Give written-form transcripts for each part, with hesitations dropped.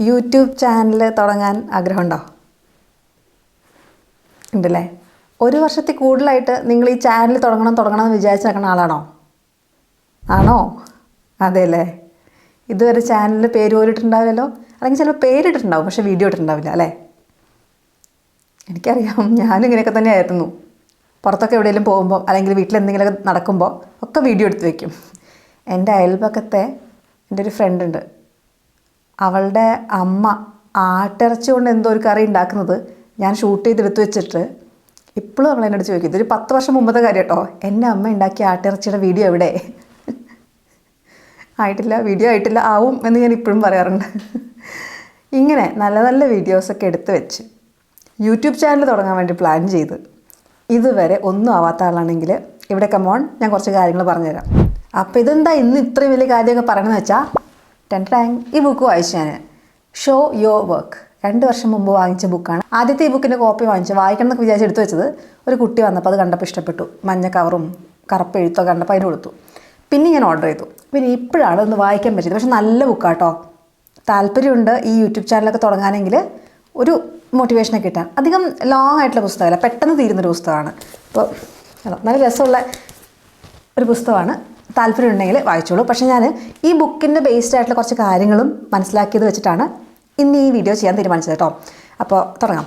YouTube channel തുടങ്ങാൻ ആഗ്രഹമുണ്ടോ? ഉണ്ടല്ലേ. ഒരു വർഷത്തിൽ കൂടുതലായിട്ട് നിങ്ങൾ ഈ ചാനൽ തുടങ്ങണമെന്ന് വിചാരിച്ച് നടക്കുന്ന ആളാണോ? ആണോ? അതെ അല്ലേ. ഇതുവരെ ചാനലിൽ പേര് പോലും ഇട്ടിട്ടുണ്ടാവില്ലല്ലോ. അല്ലെങ്കിൽ ചിലപ്പോൾ പേരിട്ടിട്ടുണ്ടാവും, പക്ഷേ വീഡിയോ ഇട്ടിട്ടുണ്ടാവില്ല അല്ലേ? എനിക്കറിയാം, ഞാനും ഇങ്ങനെയൊക്കെ തന്നെ ആയിരുന്നു. പുറത്തൊക്കെ എവിടെയെങ്കിലും പോകുമ്പോൾ അല്ലെങ്കിൽ വീട്ടിൽ എന്തെങ്കിലുമൊക്കെ നടക്കുമ്പോൾ ഒക്കെ വീഡിയോ എടുത്ത് വയ്ക്കും. എൻ്റെ അയൽപക്കത്തെ എൻ്റെ ഒരു ഫ്രണ്ട് ഉണ്ട്. അവളുടെ അമ്മ ആട്ടിറച്ചി കൊണ്ട് എന്തോ ഒരു കറി ഉണ്ടാക്കുന്നത് ഞാൻ ഷൂട്ട് ചെയ്തെടുത്ത് വെച്ചിട്ട് ഇപ്പോഴും അവൾ എന്നോട് ചോദിക്കും. ഇതൊരു 10 വർഷം മുമ്പത്തെ കാര്യം കേട്ടോ. എൻ്റെ അമ്മ ഉണ്ടാക്കിയ ആട്ടിറച്ചിയുടെ വീഡിയോ എവിടെ? ആയിട്ടില്ല, വീഡിയോ ആയിട്ടില്ല, ആവും എന്ന് ഞാൻ ഇപ്പോഴും പറയാറുണ്ട്. ഇങ്ങനെ നല്ല നല്ല വീഡിയോസൊക്കെ എടുത്ത് വെച്ച് യൂട്യൂബ് ചാനൽ തുടങ്ങാൻ വേണ്ടി പ്ലാൻ ചെയ്ത് ഇതുവരെ ഒന്നും ആവാത്ത ആളാണെങ്കിൽ ഇവിടെ കമോൺ, ഞാൻ കുറച്ച് കാര്യങ്ങൾ പറഞ്ഞുതരാം. അപ്പോൾ ഇതെന്താ ഇന്ന് ഇത്രയും വലിയ കാര്യമൊക്കെ പറയണമെന്ന് വെച്ചാൽ ഈ ബുക്ക് വായിച്ചു ഞാൻ. Show your work. 2 വർഷം മുമ്പ് വാങ്ങിച്ച ബുക്കാണ്. ആദ്യത്തെ ഈ ബുക്കിൻ്റെ കോപ്പി വായിക്കണം എന്നൊക്കെ വിചാരിച്ച് എടുത്തു വെച്ചത്. ഒരു കുട്ടി വന്നപ്പോൾ അത് കണ്ടപ്പോൾ ഇഷ്ടപ്പെട്ടു. മഞ്ഞ കവറും കറുപ്പ് എഴുത്തൊക്കെ കണ്ടപ്പോൾ അതിന് കൊടുത്തു. പിന്നെ ഞാൻ ഓർഡർ ചെയ്തു. പിന്നെ ഇപ്പോഴാണ് ഒന്ന് വായിക്കാൻ പറ്റിയത്. പക്ഷെ നല്ല ബുക്കാട്ടോ. താല്പര്യമുണ്ട് ഈ യൂട്യൂബ് ചാനലൊക്കെ തുടങ്ങാനെങ്കിൽ ഒരു മോട്ടിവേഷനൊക്കെ കിട്ടാൻ. അധികം ലോങ് ആയിട്ടുള്ള പുസ്തകമല്ല, പെട്ടെന്ന് തീരുന്നൊരു പുസ്തകമാണ്. അപ്പോൾ നല്ല രസമുള്ള ഒരു പുസ്തകമാണ്. താല്പര്യമുണ്ടെങ്കിൽ വായിച്ചോളൂ. പക്ഷേ ഞാൻ ഈ ബുക്കിൻ്റെ ബേസ്ഡ് ആയിട്ടുള്ള കുറച്ച് കാര്യങ്ങളും മനസ്സിലാക്കിയത് വെച്ചിട്ടാണ് ഇന്ന് ഈ വീഡിയോ ചെയ്യാൻ തീരുമാനിച്ചത് കേട്ടോ. അപ്പോൾ തുടങ്ങാം.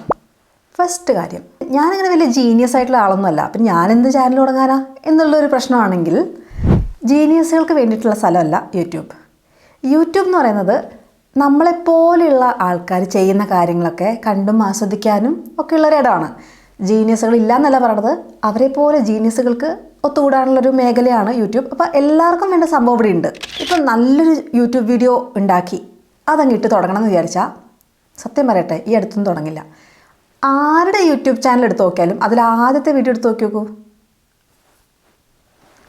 ഫസ്റ്റ് കാര്യം, ഞാനിങ്ങനെ വലിയ ജീനിയസ് ആയിട്ടുള്ള ആളൊന്നുമല്ല. അപ്പം ഞാനെന്ത് ചാനൽ തുടങ്ങാനാ എന്നുള്ളൊരു പ്രശ്നമാണെങ്കിൽ ജീനിയസുകൾക്ക് വേണ്ടിയിട്ടുള്ള സ്ഥലമല്ല യൂട്യൂബ്. യൂട്യൂബ് എന്ന് പറയുന്നത് നമ്മളെപ്പോലെയുള്ള ആൾക്കാർ ചെയ്യുന്ന കാര്യങ്ങളൊക്കെ കണ്ടും ആസ്വദിക്കാനും ഒക്കെ ഉള്ളൊരിടമാണ്. ജീനിയസുകൾ ഇല്ല എന്നല്ല പറയണത്, അവരെ പോലെ ജീനിയസുകൾക്ക് ഒത്തുകൂടാനുള്ളൊരു മേഖലയാണ് യൂട്യൂബ്. അപ്പോൾ എല്ലാവർക്കും വേണ്ട സംഭവം ഇവിടെ ഉണ്ട്. ഇപ്പം നല്ലൊരു യൂട്യൂബ് വീഡിയോ ഉണ്ടാക്കി അതങ്ങ് ഇട്ട് തുടങ്ങണം എന്ന് വിചാരിച്ചാൽ സത്യം പറയട്ടെ, ഈ അടുത്തൊന്നും തുടങ്ങില്ല. ആരുടെ യൂട്യൂബ് ചാനൽ എടുത്ത് നോക്കിയാലും അതിൽ ആദ്യത്തെ വീഡിയോ എടുത്ത് നോക്കൂ,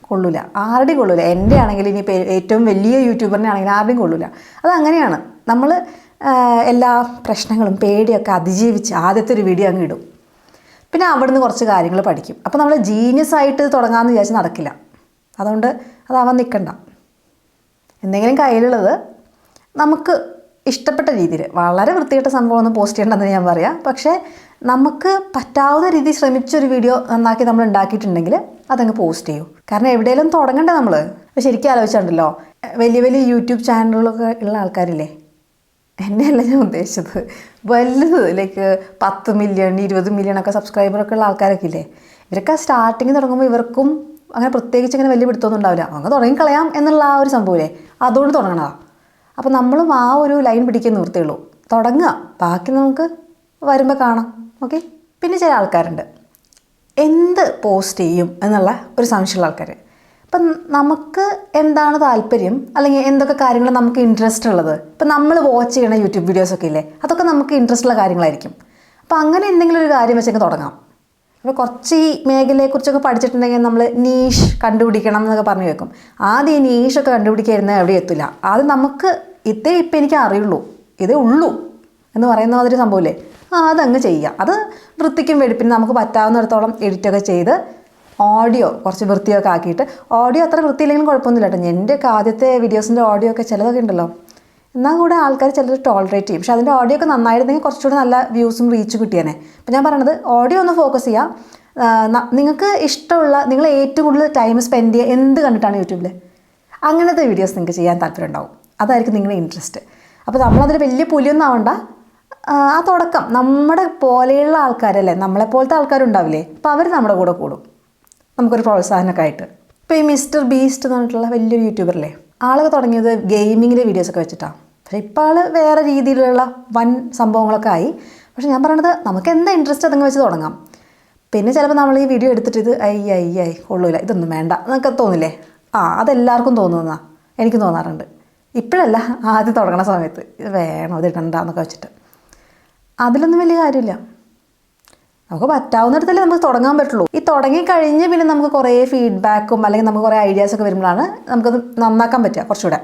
കൊള്ളൂല. ആരുടെയും കൊള്ളൂല. എൻ്റെ ആണെങ്കിൽ ഇനി ഏറ്റവും വലിയ യൂട്യൂബറിനെ ആണെങ്കിൽ ആരുടെയും കൊള്ളൂല. അതങ്ങനെയാണ്. നമ്മൾ എല്ലാ പ്രശ്നങ്ങളും പേടിയൊക്കെ അതിജീവിച്ച് ആദ്യത്തെ ഒരു വീഡിയോ അങ്ങ് ഇടും. പിന്നെ അവിടുന്ന് കുറച്ച് കാര്യങ്ങൾ പഠിക്കും. അപ്പോൾ നമ്മൾ ജീനിയസ് ആയിട്ട് തുടങ്ങാമെന്ന് വിചാരിച്ച് നടക്കില്ല. അതുകൊണ്ട് അതാവാൻ നിൽക്കണ്ട. എന്തെങ്കിലും കയ്യിലുള്ളത് നമുക്ക് ഇഷ്ടപ്പെട്ട രീതിയിൽ, വളരെ വൃത്തികെട്ട സംഭവമൊന്നും പോസ്റ്റ് ചെയ്യണമെന്ന് ഞാൻ പറയാം. പക്ഷേ നമുക്ക് പറ്റാവുന്ന രീതിയിൽ ശ്രമിച്ചൊരു വീഡിയോ നന്നാക്കി നമ്മൾ ഉണ്ടാക്കിയിട്ടുണ്ടെങ്കിൽ അതങ്ങ് പോസ്റ്റ് ചെയ്യൂ. കാരണം എവിടെയെങ്കിലും തുടങ്ങണ്ടേ നമ്മൾ. അപ്പോൾ ശരിക്കും ആലോചിച്ചിട്ടുണ്ടല്ലോ, വലിയ വലിയ യൂട്യൂബ് ചാനലുകളൊക്കെ ഉള്ള ആൾക്കാരില്ലേ, എന്നെയല്ല ഞാൻ ഉദ്ദേശിച്ചത്, വലുത് ലൈക്ക് 10 മില്യൺ 20 മില്യൺ ഒക്കെ സബ്സ്ക്രൈബറൊക്കെ ഉള്ള ആൾക്കാരൊക്കെ ഇല്ലേ, ഇവരൊക്കെ സ്റ്റാർട്ടിങ് തുടങ്ങുമ്പോൾ ഇവർക്കും അങ്ങനെ പ്രത്യേകിച്ച് അങ്ങനെ വലിയ പിടുത്തമൊന്നും ഉണ്ടാവില്ല. അങ്ങ് തുടങ്ങിക്കളയാം എന്നുള്ള ആ ഒരു സംഭവമില്ലേ, അതുകൊണ്ട് തുടങ്ങണതാണ്. അപ്പോൾ നമ്മളും ആ ഒരു ലൈൻ പിടിക്കാൻ നിർത്തുള്ളൂ. തുടങ്ങുക, ബാക്കി നമുക്ക് വരുമ്പോൾ കാണാം. ഓക്കെ. പിന്നെ ചില ആൾക്കാരുണ്ട് എന്ത് പോസ്റ്റ് ചെയ്യും എന്നുള്ള ഒരു സംശയമുള്ള ആൾക്കാർ. അപ്പം നമുക്ക് എന്താണ് താല്പര്യം, അല്ലെങ്കിൽ എന്തൊക്കെ കാര്യങ്ങൾ നമുക്ക് ഇൻട്രസ്റ്റ് ഉള്ളത്, ഇപ്പം നമ്മൾ വാച്ച് ചെയ്യണ യൂട്യൂബ് വീഡിയോസൊക്കെ ഇല്ലേ, അതൊക്കെ നമുക്ക് ഇൻട്രസ്റ്റ് ഉള്ള കാര്യങ്ങളായിരിക്കും. അപ്പോൾ അങ്ങനെ എന്തെങ്കിലും ഒരു കാര്യം വെച്ചൊക്കെ തുടങ്ങാം. അപ്പോൾ കുറച്ച് ഈ മേഖലയെക്കുറിച്ചൊക്കെ പഠിച്ചിട്ടുണ്ടെങ്കിൽ നമ്മൾ നീഷ് കണ്ടുപിടിക്കണം എന്നൊക്കെ പറഞ്ഞു വെക്കും. ആദ്യം ഈ നീഷൊക്കെ കണ്ടുപിടിക്കാതിരുന്നാൽ എവിടെ എത്തില്ല. ആദ്യം നമുക്ക് ഇതേ ഇപ്പം എനിക്ക് അറിയുള്ളൂ, ഇതേ ഉള്ളൂ എന്ന് പറയുന്ന മാതിരി സംഭവമില്ലേ, അതങ്ങ് ചെയ്യുക. അത് വൃത്തിക്കും വെടിപ്പിനും നമുക്ക് പറ്റാവുന്നിടത്തോളം എഡിറ്റൊക്കെ ചെയ്ത് ഓഡിയോ കുറച്ച് വൃത്തിയൊക്കെ ആക്കിയിട്ട്, ഓഡിയോ അത്ര വൃത്തിയില്ലെങ്കിലും കുഴപ്പമൊന്നുമില്ല കേട്ടോ. എൻ്റെയൊക്കെ ആദ്യത്തെ വീഡിയോസിൻ്റെ ഓഡിയോ ഒക്കെ ചിലതൊക്കെ ഉണ്ടല്ലോ, എന്നാൽ കൂടെ ആൾക്കാർ ചിലർ ടോളറേറ്റ് ചെയ്യും. പക്ഷേ അതിൻ്റെ ഓഡിയോ ഒക്കെ നന്നായിരുന്നെങ്കിൽ കുറച്ചുകൂടി നല്ല വ്യൂസും റീച്ചും കിട്ടിയേനെ. അപ്പോൾ ഞാൻ പറയണത് ഓഡിയോ ഒന്ന് ഫോക്കസ് ചെയ്യുക. നിങ്ങൾക്ക് ഇഷ്ടമുള്ള, നിങ്ങൾ ഏറ്റവും കൂടുതൽ ടൈം സ്പെൻഡ് ചെയ്യുക എന്ത് കണ്ടിട്ടാണ് യൂട്യൂബിൽ, അങ്ങനത്തെ വീഡിയോസ് നിങ്ങൾക്ക് ചെയ്യാൻ താല്പര്യം ഉണ്ടാവും. അതായിരിക്കും നിങ്ങളുടെ ഇൻട്രസ്റ്റ്. അപ്പോൾ നമ്മളതിൽ വലിയ പുലിയൊന്നും ആവണ്ട. ആ തുടക്കം നമ്മുടെ പോലെയുള്ള ആൾക്കാരല്ലേ, നമ്മളെപ്പോലത്തെ ആൾക്കാരുണ്ടാവില്ലേ, അപ്പോൾ അവർ നമ്മുടെ കൂടെ കൂടും, നമുക്കൊരു പ്രോത്സാഹനമൊക്കെ ആയിട്ട്. ഇപ്പോൾ ഈ മിസ്റ്റർ ബീസ്റ്റ് എന്ന് പറഞ്ഞിട്ടുള്ള വലിയൊരു യൂട്യൂബറല്ലേ, ആളൊക്കെ തുടങ്ങിയത് ഗെയിമിങ്ങിൻ്റെ വീഡിയോസൊക്കെ വെച്ചിട്ടാണ്. പക്ഷേ ഇപ്പോൾ ആൾ വേറെ രീതിയിലുള്ള വൻ സംഭവങ്ങളൊക്കെ ആയി. പക്ഷേ ഞാൻ പറയണത് നമുക്ക് എന്താ ഇൻട്രസ്റ്റ് അതങ്ങ് വെച്ച് തുടങ്ങാം. പിന്നെ ചിലപ്പോൾ നമ്മൾ ഈ വീഡിയോ എടുത്തിട്ട് ഇത് അയ്യായി കൊള്ളൂല, ഇതൊന്നും വേണ്ട എന്നൊക്കെ തോന്നില്ലേ. അതെല്ലാവർക്കും തോന്നുന്നതാണ്, എനിക്ക് തോന്നാറുണ്ട്. ഇപ്പോഴല്ല, ആദ്യം തുടങ്ങണ സമയത്ത് ഇത് വേണോ, ഇത് ഇടണ്ട എന്നൊക്കെ വെച്ചിട്ട്. അതിലൊന്നും വലിയ കാര്യമില്ല. നമുക്ക് പറ്റാവുന്നിടത്തല്ലേ നമുക്ക് തുടങ്ങാൻ പറ്റുള്ളൂ. ഈ തുടങ്ങിക്കഴിഞ്ഞ് പിന്നെ നമുക്ക് കുറേ ഫീഡ്ബാക്കും അല്ലെങ്കിൽ നമുക്ക് കുറേ ഐഡിയാസൊക്കെ വരുമ്പോഴാണ് നമുക്കത് നന്നാക്കാൻ പറ്റുക കുറച്ചുകൂടെ.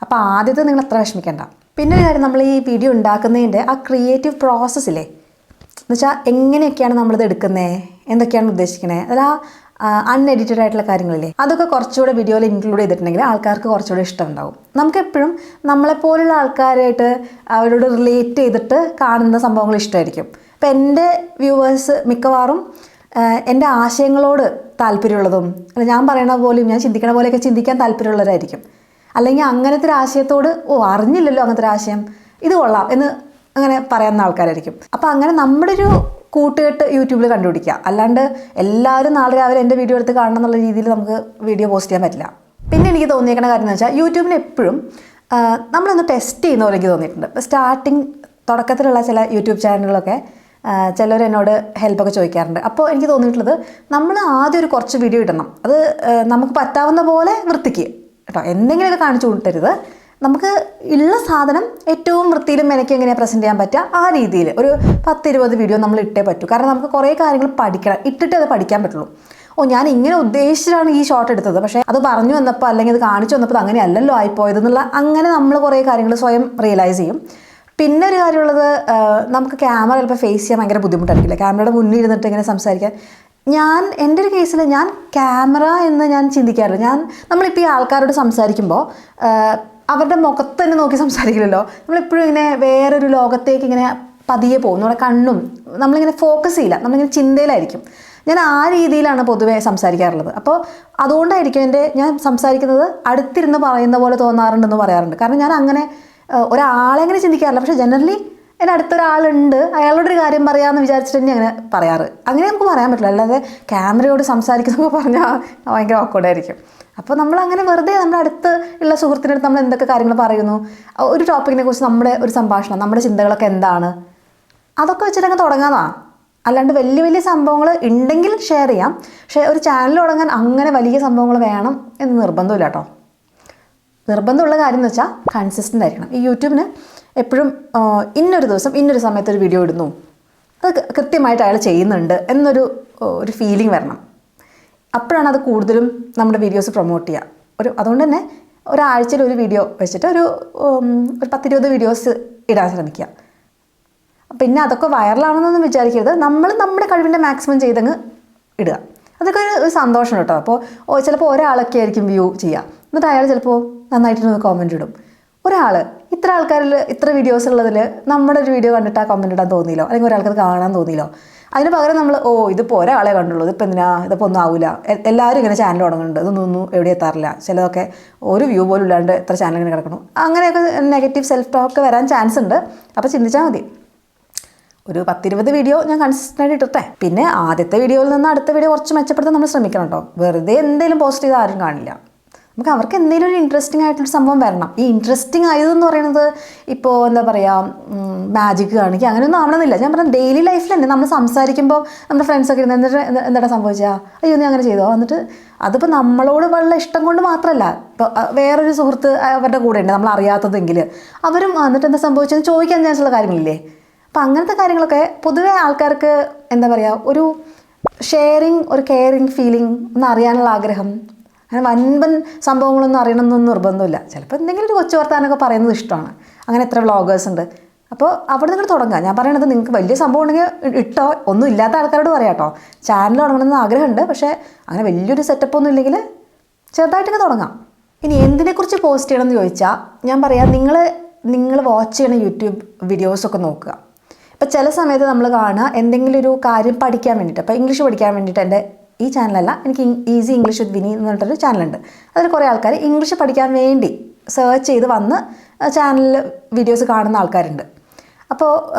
അപ്പോൾ ആദ്യത്തെ നിങ്ങൾ അത്ര വിഷമിക്കേണ്ട. പിന്നെ ഒരു കാര്യം, നമ്മൾ ഈ വീഡിയോ ഉണ്ടാക്കുന്നതിൻ്റെ ആ ക്രിയേറ്റീവ് പ്രോസസ്സില്ലേ, എന്ന് വെച്ചാൽ എങ്ങനെയൊക്കെയാണ് നമ്മളിത് എടുക്കുന്നത്, എന്തൊക്കെയാണ് ഉദ്ദേശിക്കുന്നത്, അതിൽ അൺഎഡിറ്റഡ് ആയിട്ടുള്ള കാര്യങ്ങളില്ലേ, അതൊക്കെ കുറച്ചുകൂടെ വീഡിയോയിൽ ഇൻക്ലൂഡ് ചെയ്തിട്ടുണ്ടെങ്കിൽ ആൾക്കാർക്ക് കുറച്ചുകൂടെ ഇഷ്ടമുണ്ടാവും. നമുക്കെപ്പോഴും നമ്മളെപ്പോലുള്ള ആൾക്കാരായിട്ട് അവരോട് റിലേറ്റ് ചെയ്തിട്ട് കാണുന്ന സംഭവങ്ങൾ ഇഷ്ടമായിരിക്കും. ഇപ്പം എൻ്റെ വ്യൂവേഴ്സ് മിക്കവാറും എൻ്റെ ആശയങ്ങളോട് താല്പര്യമുള്ളതും അല്ല ഞാൻ പറയണ പോലെയും ഞാൻ ചിന്തിക്കണ പോലെയൊക്കെ ചിന്തിക്കാൻ താല്പര്യമുള്ളവരായിരിക്കും. അല്ലെങ്കിൽ അങ്ങനത്തെ ഒരു ആശയത്തോട് അറിഞ്ഞില്ലല്ലോ അങ്ങനത്തെ ഒരു ആശയം, ഇത് കൊള്ളാം എന്ന് അങ്ങനെ പറയുന്ന ആൾക്കാരായിരിക്കും. അപ്പോൾ അങ്ങനെ നമ്മുടെ ഒരു കൂട്ടുകെട്ട് യൂട്യൂബിൽ കണ്ടുപിടിക്കുക. അല്ലാണ്ട് എല്ലാവരും നാളെ രാവിലെ എൻ്റെ വീഡിയോ എടുത്ത് കാണണം എന്നുള്ള രീതിയിൽ നമുക്ക് വീഡിയോ പോസ്റ്റ് ചെയ്യാൻ പറ്റില്ല. പിന്നെ എനിക്ക് തോന്നിയേക്കുന്ന കാര്യം എന്ന് വെച്ചാൽ യൂട്യൂബിൽ എപ്പോഴും നമ്മളൊന്ന് ടെസ്റ്റ് ചെയ്യുന്ന പോലെ എനിക്ക് തോന്നിയിട്ടുണ്ട്. സ്റ്റാർട്ടിങ് തുടക്കത്തിലുള്ള ചില യൂട്യൂബ് ചാനലുകളൊക്കെ ചിലർ എന്നോട് ഹെൽപ്പൊക്കെ ചോദിക്കാറുണ്ട്. അപ്പോൾ എനിക്ക് തോന്നിയിട്ടുള്ളത് നമ്മൾ ആദ്യം ഒരു കുറച്ച് വീഡിയോ ഇടണം, അത് നമുക്ക് പറ്റാവുന്ന പോലെ വൃത്തിക്ക് കേട്ടോ, എന്തെങ്കിലുമൊക്കെ കാണിച്ചു കൊടുത്തരുത്. നമുക്ക് ഉള്ള സാധനം ഏറ്റവും വൃത്തിയിലും എനിക്ക് എങ്ങനെയാണ് പ്രസൻറ്റ് ചെയ്യാൻ പറ്റുക ആ രീതിയിൽ ഒരു 10-20 വീഡിയോ നമ്മൾ ഇട്ടേ പറ്റൂ. കാരണം നമുക്ക് കുറേ കാര്യങ്ങൾ പഠിക്കണം, ഇട്ടിട്ട് അത് പഠിക്കാൻ പറ്റുള്ളൂ. ഞാൻ ഇങ്ങനെ ഉദ്ദേശിച്ചിട്ടാണ് ഈ ഷോട്ട് എടുത്തത്, പക്ഷേ അത് പറഞ്ഞു വന്നപ്പോൾ അല്ലെങ്കിൽ അത് കാണിച്ചു വന്നപ്പോൾ അത് അങ്ങനെയല്ലല്ലോ ആയിപ്പോയതെന്നുള്ള അങ്ങനെ നമ്മൾ കുറേ കാര്യങ്ങൾ സ്വയം റിയലൈസ് ചെയ്യും. പിന്നെ ഒരു കാര്യമുള്ളത്, നമുക്ക് ക്യാമറ ചിലപ്പോൾ ഫേസ് ചെയ്യാൻ ഭയങ്കര ബുദ്ധിമുട്ടായിരിക്കില്ല, ക്യാമറയുടെ മുന്നിൽ ഇരുന്നിട്ട് ഇങ്ങനെ സംസാരിക്കാൻ. എൻ്റെ ഒരു കേസിൽ ഞാൻ ക്യാമറ എന്ന് ഞാൻ ചിന്തിക്കാറില്ല. നമ്മളിപ്പോൾ ഈ ആൾക്കാരോട് സംസാരിക്കുമ്പോൾ അവരുടെ മുഖത്ത് തന്നെ നോക്കി സംസാരിക്കില്ലല്ലോ, നമ്മളെപ്പോഴും ഇങ്ങനെ വേറൊരു ലോകത്തേക്ക് ഇങ്ങനെ പതിയെ പോകും. നമ്മുടെ കണ്ണും നമ്മളിങ്ങനെ ഫോക്കസ് ചെയ്യില്ല, നമ്മളിങ്ങനെ ചിന്തയിലായിരിക്കും. ഞാൻ ആ രീതിയിലാണ് പൊതുവേ സംസാരിക്കാറുള്ളത്. അപ്പോൾ അതുകൊണ്ടായിരിക്കും ഞാൻ സംസാരിക്കുന്നത് അടുത്തിരുന്ന് പറയുന്ന പോലെ തോന്നാറുണ്ടെന്ന് പറയാറുണ്ട്. കാരണം ഞാൻ അങ്ങനെ ഒരാളെങ്ങനെ ചിന്തിക്കാറില്ല, പക്ഷേ ജനറലി എൻ്റെ അടുത്തൊരാളുണ്ട് അയാളോടൊരു കാര്യം പറയാമെന്ന് വിചാരിച്ചിട്ട് തന്നെ അങ്ങനെ പറയാറ്. അങ്ങനെ നമുക്ക് പറയാൻ പറ്റില്ല, അല്ലാതെ ക്യാമറയോട് സംസാരിക്കുന്നതൊക്കെ പറഞ്ഞാൽ ഭയങ്കര ഓക്കോർഡായിരിക്കും. അപ്പോൾ നമ്മളങ്ങനെ വെറുതെ നമ്മുടെ അടുത്ത് ഉള്ള സുഹൃത്തിൻ്റെ അടുത്ത് നമ്മൾ എന്തൊക്കെ കാര്യങ്ങൾ പറയുന്നു, ഒരു ടോപ്പിക്കിനെ കുറിച്ച് നമ്മുടെ ഒരു സംഭാഷണം, നമ്മുടെ ചിന്തകളൊക്കെ എന്താണ്, അതൊക്കെ വെച്ചിട്ടങ്ങ് തുടങ്ങാമെന്നാണ്. അല്ലാണ്ട് വലിയ വലിയ സംഭവങ്ങൾ ഉണ്ടെങ്കിൽ ഷെയർ ചെയ്യാം, പക്ഷേ ഒരു ചാനൽ തുടങ്ങാൻ അങ്ങനെ വലിയ സംഭവങ്ങൾ വേണം എന്ന് നിർബന്ധമില്ല കേട്ടോ. നിർബന്ധമുള്ള കാര്യം എന്ന് വെച്ചാൽ കൺസിസ്റ്റൻ്റ് ആയിരിക്കണം. ഈ യൂട്യൂബിന് എപ്പോഴും ഇന്നൊരു ദിവസം ഇന്നൊരു സമയത്ത് ഒരു വീഡിയോ ഇടുന്നു, അത് കൃത്യമായിട്ട് അയാൾ ചെയ്യുന്നുണ്ട് എന്നൊരു ഫീലിംഗ് വരണം. അപ്പോഴാണ് അത് കൂടുതലും നമ്മുടെ വീഡിയോസ് പ്രൊമോട്ട് ചെയ്യുക. അതുകൊണ്ട് തന്നെ ഒരാഴ്ചയിൽ ഒരു വീഡിയോ വെച്ചിട്ട് ഒരു 10-20 വീഡിയോസ് ഇടാൻ ശ്രമിക്കുക. പിന്നെ അതൊക്കെ വൈറലാണെന്നൊന്നും വിചാരിക്കരുത്, നമ്മൾ നമ്മുടെ കഴിവിൻ്റെ മാക്സിമം ചെയ്തങ്ങ് ഇടുക. അതൊക്കെ ഒരു സന്തോഷം കേട്ടോ. അപ്പോൾ ചിലപ്പോൾ ഒരാളൊക്കെ ആയിരിക്കും വ്യൂ ചെയ്യുക, എന്നിട്ട് അയാൾ ചിലപ്പോൾ നന്നായിട്ടൊന്ന് കോമൻറ്റ് ഇടും. ഒരാൾ ഇത്ര ആൾക്കാരിൽ ഇത്ര വീഡിയോസ് ഉള്ളതിൽ നമ്മുടെ ഒരു വീഡിയോ കണ്ടിട്ട് ആ കമൻറ്റ് ഇടാൻ തോന്നിയില്ലോ, അല്ലെങ്കിൽ ഒരാൾക്കത് കാണാൻ തോന്നിയില്ലോ. അതിന് പകരം നമ്മൾ ഇതിപ്പോൾ ഒരാളെ കണ്ടുള്ളൂ, ഇതിപ്പോൾ ഇതിപ്പോൾ ഒന്നും ആവില്ല, എല്ലാവരും ഇങ്ങനെ ചാനൽ തുടങ്ങുന്നുണ്ട്, ഇതൊന്നും എവിടെ എത്താറില്ല, ചിലതൊക്കെ ഒരു വ്യൂ പോലും ഇല്ലാണ്ട് എത്ര ചാനൽ ഇങ്ങനെ കിടക്കണം, അങ്ങനെയൊക്കെ നെഗറ്റീവ് സെൽഫ് ടോക്ക് വരാൻ ചാൻസ് ഉണ്ട്. അപ്പോൾ ചിന്തിച്ചാൽ മതി. ഒരു 10-20 വീഡിയോ ഞാൻ കൺസിസ്റ്റൻ്റ് ഇട്ടിട്ടെ, പിന്നെ ആദ്യത്തെ വീഡിയോയിൽ നിന്ന് അടുത്ത വീഡിയോ കുറച്ച് മെച്ചപ്പെടുത്താൻ നമ്മൾ ശ്രമിക്കണം കേട്ടോ. വെറുതെ എന്തെങ്കിലും പോസ്റ്റ് ചെയ്ത് ആരും കാണില്ല. നമുക്ക് അവർക്ക് എന്തെങ്കിലും ഒരു ഇൻട്രസ്റ്റിംഗ് ആയിട്ടൊരു സംഭവം വരണം. ഈ ഇൻട്രസ്റ്റിംഗ് ആയതെന്ന് പറയുന്നത് ഇപ്പോൾ എന്താ പറയുക, മാജിക് കാണിക്കുക അങ്ങനെയൊന്നും ആവണമെന്നില്ല. ഞാൻ പറഞ്ഞ ഡെയിലി ലൈഫിൽ തന്നെ നമ്മൾ സംസാരിക്കുമ്പോൾ നമ്മുടെ ഫ്രണ്ട്സൊക്കെ ഇരുന്ന് എന്താ സംഭവിച്ചാൽ അയ്യോ നീ അങ്ങനെ ചെയ്തോ, എന്നിട്ട് അതിപ്പോൾ നമ്മളോട് ഉള്ള ഇഷ്ടം കൊണ്ട് മാത്രമല്ല, ഇപ്പോൾ വേറൊരു സുഹൃത്ത് അവരുടെ കൂടെ ഉണ്ട് നമ്മൾ അറിയാത്തതെങ്കിൽ അവരും എന്നിട്ട് എന്താ സംഭവിച്ചതെന്ന് ചോദിക്കാൻ ചാൻസുള്ള കാര്യങ്ങളില്ലേ. അപ്പം അങ്ങനത്തെ കാര്യങ്ങളൊക്കെ പൊതുവേ ആൾക്കാർക്ക് എന്താ പറയുക, ഒരു ഷെയറിങ്, ഒരു കെയറിങ് ഫീലിംഗ് ഒന്ന് അറിയാനുള്ള ആഗ്രഹം. അങ്ങനെ വൻപൻ സംഭവങ്ങളൊന്നും അറിയണമെന്നൊന്നും നിർബന്ധമില്ല. ചിലപ്പോൾ എന്തെങ്കിലും ഒരു കൊച്ചു വർത്താനൊക്കെ പറയുന്നത് ഇഷ്ടമാണ്. അങ്ങനെ എത്ര വ്ളോഗേഴ്സ് ഉണ്ട്. അപ്പോൾ അവിടെ നിങ്ങൾ തുടങ്ങുക. ഞാൻ പറയണത് നിങ്ങൾക്ക് വലിയ സംഭവം ഉണ്ടെങ്കിൽ ഇട്ടോ, ഒന്നും ഇല്ലാത്ത ആൾക്കാരോട് പറയാം കേട്ടോ. ചാനൽ തുടങ്ങണമെന്ന് ആഗ്രഹമുണ്ട്, പക്ഷേ അങ്ങനെ വലിയൊരു സെറ്റപ്പ് ഒന്നും ഇല്ലെങ്കിൽ ചെറുതായിട്ടൊക്കെ തുടങ്ങാം. ഇനി എന്തിനെക്കുറിച്ച് പോസ്റ്റ് ചെയ്യണമെന്ന് ചോദിച്ചാൽ ഞാൻ പറയാം, നിങ്ങൾ വാച്ച് ചെയ്യണ യൂട്യൂബ് വീഡിയോസൊക്കെ നോക്കുക. ഇപ്പോൾ ചില സമയത്ത് നമ്മൾ കാണുക എന്തെങ്കിലും ഒരു കാര്യം പഠിക്കാൻ വേണ്ടിയിട്ട്, ഇപ്പോൾ ഇംഗ്ലീഷ് പഠിക്കാൻ വേണ്ടിയിട്ട് എൻ്റെ ഈ ചാനലല്ല, എനിക്ക് ഈസി ഇംഗ്ലീഷ് വിത്ത് വിനി എന്ന് പറഞ്ഞിട്ടൊരു ചാനലുണ്ട്. അതിൽ കുറേ ആൾക്കാർ ഇംഗ്ലീഷ് പഠിക്കാൻ വേണ്ടി സെർച്ച് ചെയ്ത് വന്ന് ചാനലിൽ വീഡിയോസ് കാണുന്ന ആൾക്കാരുണ്ട്. അപ്പോൾ